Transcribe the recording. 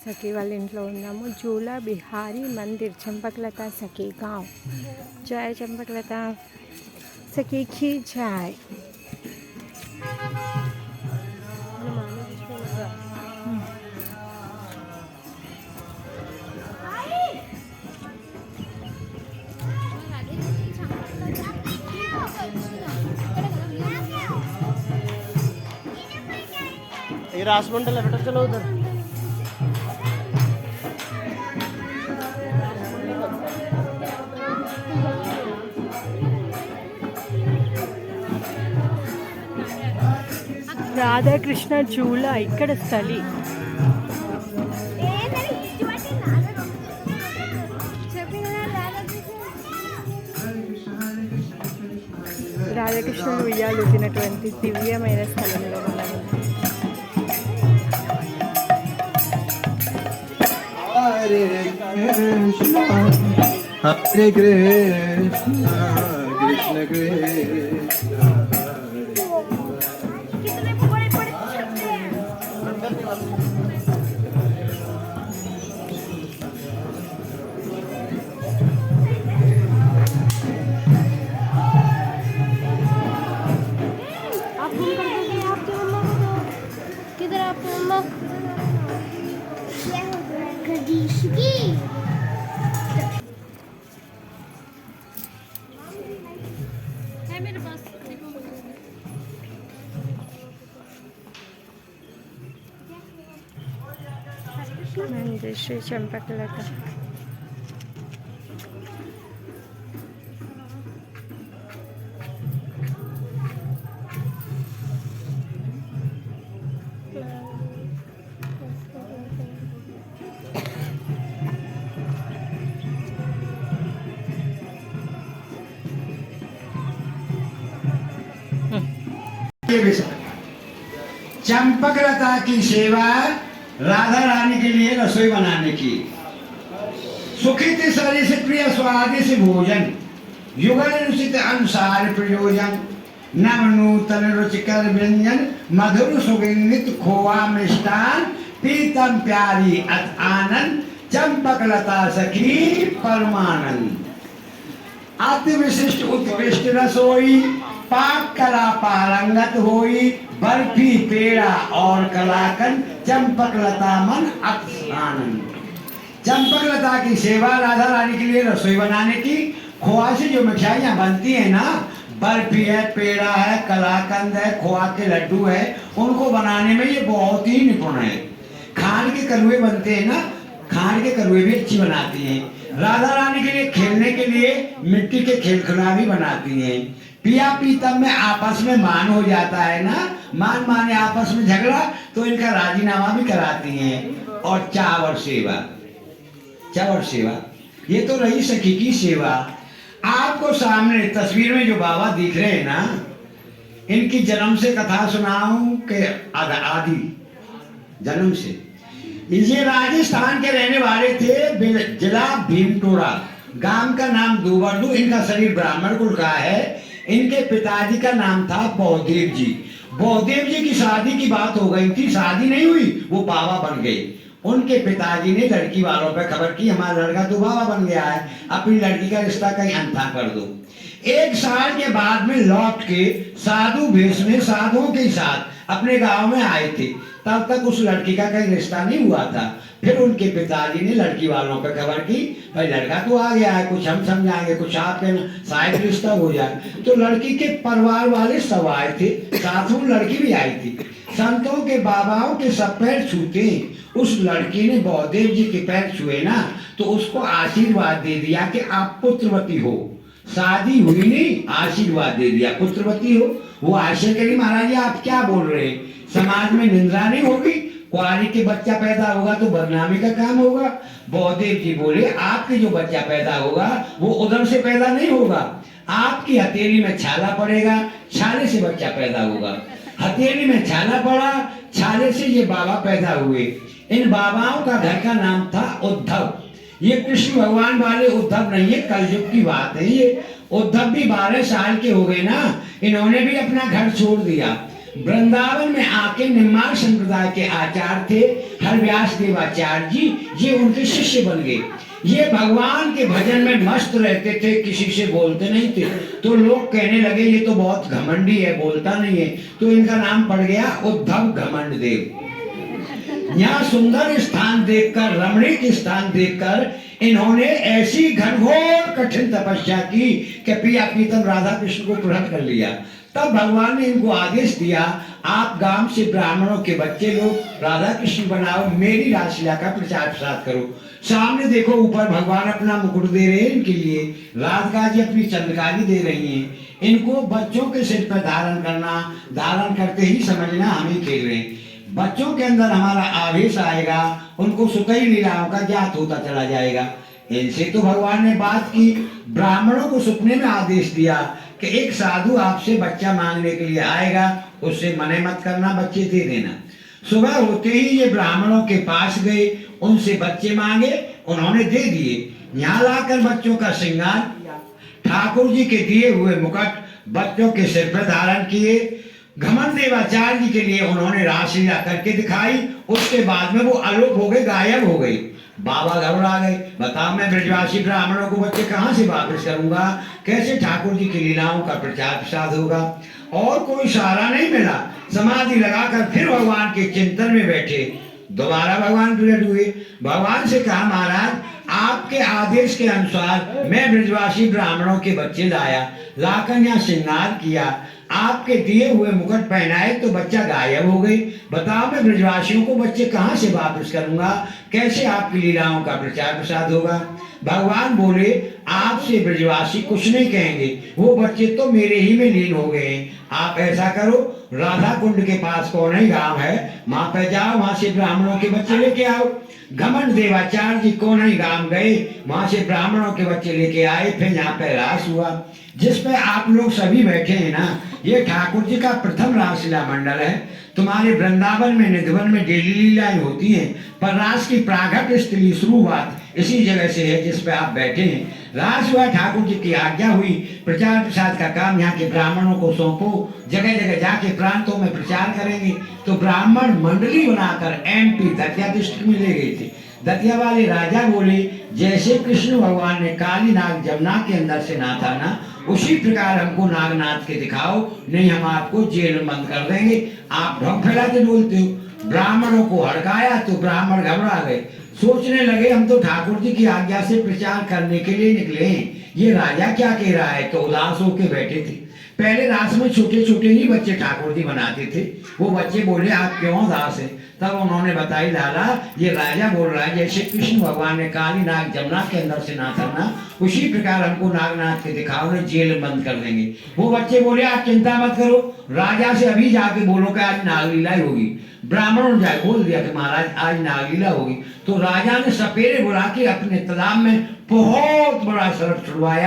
సఖీ వాళ్ళ ఇంట్లో ఉన్నాము. జూలా బిహారీ మందిర్, చంపకలత సఖీ గాంవ్. జై చంపకలత సఖీ की जय. ये रासमंडल है बेटा, चलो उधर। రాధాకృష్ణ జూలా ఇక్కడ స్థలి. రాధాకృష్ణులు ఉయ్యాలూగినటువంటి దివ్యమైన స్థలంలో ఉన్నాము. हरे कृष्ण हरे कृष्ण कृष्ण कृष्ण किधर आपकी मम्मा है मेरे पास। मंदिर श्री चंपकलता. चंपकलता की सेवा राधा रानी के लिए रसोई बनाने की। सुखी शरीर से प्रिय स्वादिष्ट भोजन, युगल रुचित अनुसार प्रयोजन, नव नूतन रुचिकर व्यंजन, मधुर सुगंधित खोआ मिष्टान, पीतम प्यारी अत आनंद, चंपकलता सखी परमानंद। अति विशिष्ट उत्कृष्ट रसोई, पाक कला पारंगत होई, बर्फी पेड़ा और कलाकंद, चंपकलता मन आनंद। चंपकलता की सेवा राधा रानी के लिए रसोई बनाने की। खोआ से जो मिठाइयाँ बनती हैं ना, बर्फी है, पेड़ा है, कलाकंद है, खोआ के लड्डू है, उनको बनाने में ये बहुत ही निपुण है। खांड के करुए बनते हैं ना, खांड के करुए भी अच्छी बनाती हैं। राधा रानी के लिए खेलने के लिए मिट्टी के खेल खिलौने भी बनाती हैं। पिया पीतम में आपस में मान हो जाता है ना, मान माने आपस में झगड़ा, तो इनका राजीनामा भी कराती हैं। और चावर सेवा, चावर सेवा, ये तो रही सखी की सेवा। आपको सामने तस्वीर में जो बाबा दिख रहे हैं ना, इनकी जन्म से कथा सुनाऊं के आदि जन्म से। ये राजस्थान के रहने वाले थे, जिला भीमटोड़ा, गांव का नाम दुबरदू। इनका शरीर ब्राह्मण कुल का है। इनके पिताजी का नाम था बौदेव जी। बौदेव जी की शादी की बात हो गई थी, शादी नहीं हुई, वो बाबा बन गए। उनके पिताजी ने लड़की वालों पे खबर की, हमारा लड़का तो बाबा बन गया है, अपनी लड़की का रिश्ता कहीं अंधा कर दो। एक साल के बाद में लौट के साधु भेष में साधुओं के साथ अपने गांव में आए थे। तब तक उस लड़की का कहीं रिश्ता नहीं हुआ था। फिर उनके पिताजी ने लड़की वालों पे खबर की, भाई लड़का तो आ गया है, कुछ हम समझाएंगे, कुछ आपके शायद रिश्ता हो जाए। तो लड़की के परिवार वाले सब आए थे, साथ में लड़की भी आई थी। संतों के बाबाओं के सब पैर छूते, उस लड़की ने बौदेव जी के पैर छुए ना, तो उसको आशीर्वाद दे दिया कि आप पुत्रवती हो। शादी हुई नहीं, आशीर्वाद दे दिया पुत्रवती हो। वो आशय करी, महाराज जी आप क्या बोल रहे हैं, समाज में निंदा नहीं होगी, कुआरी के बच्चा पैदा होगा तो बदनामी का काम होगा। बौदेव जी बोले आपके जो बच्चा पैदा होगा वो उधर से पैदा नहीं होगा, आपकी हथेली में छाला पड़ेगा, छाले से बच्चा पैदा होगा। हथेली में छाला पड़ा, छाले से ये बाबा पैदा हुए। इन बाबाओं का घर का नाम था उद्धव। ये कृष्ण भगवान वाले उद्धव नहीं है, कलयुग की बात है ये। उद्धव भी 12 साल के हो गए ना, इन्होंने भी अपना घर छोड़ दिया। वृंदावन में आके निम्मार संप्रदाय के आचार्य थे हरव्यास देवाचार्य जी, ये उनके शिष्य बन गए। ये भगवान के भजन में मस्त रहते थे, किसी से बोलते नहीं थे। तो लोग कहने लगे ये तो बहुत घमंडी है, बोलता नहीं है, तो इनका नाम पड़ गया उद्धव घमंड देव। यहाँ सुंदर स्थान देखकर, रमणीक स्थान देखकर इन्होंने ऐसी घनघोर कठिन तपस्या की कि पिया प्रीतम राधा कृष्ण को प्रकट कर लिया। तब भगवान ने इनको आदेश दिया, आप गांव से ब्राह्मणों के बच्चे लोग राधा कृष्ण बनाओ, मेरी रासलीला का प्रचार प्रसार करो। सामने देखो, ऊपर भगवान अपना मुकुट दे रहे हैं इनके लिए, राधिका जी अपनी चंद्रकाली दे रही हैं। इनको बच्चों के सिर पर धारण करना, धारण करते ही समझना हम ही खेल रहे हैं। बच्चों के अंदर हमारा आवेश आएगा, उनको सुतई लीलाओं का ज्ञात होता चला जाएगा। इनसे तो भगवान ने बात की, ब्राह्मणों को सपने में आदेश दिया कि एक साधु आपसे बच्चा मांगने के लिए आएगा, उससे मने मत करना, बच्चे दे देना। सुबह होते ही ये ब्राह्मणों के पास गए, उनसे बच्चे मांगे, उन्होंने दे दिए। यहाँ लाकर बच्चों का श्रृंगार किया, ठाकुर जी के दिए हुए मुकुट बच्चों के सिर पर धारण किए। घमंड देवाचार्य जी के लिए उन्होंने रासलीला करके दिखाई। उसके बाद में वो अलोप हो गए, गायब हो गई। बाबा घबरा गए, बताओ मैं ब्रजवासी ब्राह्मणों को बच्चे कहाँ से वापस करूंगा, कैसे ठाकुर जी की लीलाओं का प्रचार प्रसार होगा। और कोई सहारा नहीं मिला। समाधि लगाकर फिर भगवान के चिंतन में बैठे। दोबारा भगवान प्रकट हुए। भगवान से कहा, महाराज आपके आदेश के अनुसार मैं ब्रजवासी ब्राह्मणों के बच्चे लाया, लाकर यहाँ श्रृंगार किया, आपके दिए हुए मुकुट पहनाए तो बच्चा गायब हो गई। बताओ मैं ब्रजवासियों को बच्चे कहाँ से वापस करूंगा, कैसे आपकी लीलाओं का प्रचार प्रसार होगा। भगवान बोले, आपसे ब्रजवासी कुछ नहीं कहेंगे, वो बच्चे तो मेरे ही में लीन हो गए हैं। आप ऐसा करो, राधा कुंड के पास कौन ही गांव है, वहां पे जाओ, वहां से ब्राह्मणों के बच्चे लेके आओ। घमंड देवाचार्य जी कौन ही गांव गए, वहां से ब्राह्मणों के बच्चे लेके आए। फिर यहाँ पे रास हुआ, जिस पे आप लोग सभी बैठे हैं ना, ये ठाकुर जी का प्रथम रासलीला मंडल है। तुम्हारे वृंदावन में निधिवन में डेली लीलाएं होती हैं, पर रास की प्रागट स्थली शुरुआत इसी जगह से है जिस पे आप बैठे हैं। रास हुआ, ठाकुर जी की आज्ञा हुई, प्रचार प्रसार का काम यहाँ के ब्राह्मणों को सौंपो, जगह जगह जाके प्रांतों में प्रचार करेंगे। तो ब्राह्मण मंडली बनाकर MP दतिया डिस्ट्रिक्ट में ले गए थे। दतिया वाले राजा बोले, जैसे कृष्ण भगवान ने काली नाग जमुना के अंदर से नाथा ना, उसी प्रकार हमको नागनाथ के दिखाओ, नहीं हम आपको जेल में बंद कर देंगे। आप ढोंग फैलाते बोलते हो। ब्राह्मणों को हड़काया तो ब्राह्मण घबरा गए, सोचने लगे हम तो ठाकुर जी की आज्ञा से प्रचार करने के लिए निकले हैं, ये राजा क्या कह रहा है। तो उदास होके बैठे थे। पहले रास में छोटे छोटे ही बच्चे ठाकुर जी बनाते थे। वो बच्चे बोले, आप क्यों उदास है। तब उन्होंने बताई, लाला ये राजा बोल रहा है जैसे कृष्ण भगवान ने काली नाग जमुना के अंदर से नाथा ना, उसी प्रकार हमको नागनाथ के दिखाओ, ने जेल बंद कर देंगे। वो बच्चे बोले, आप चिंता मत करो, राजा से अभी जाके बोलो कि आज नागलीला ही होगी। ब्राह्मणों ने जाके बोल दिया कि महाराज आज नागलीला होगी। तो राजा ने सपेरे बुला के अपने तालाब में बहुत बड़ा सर्प छुड़वाया।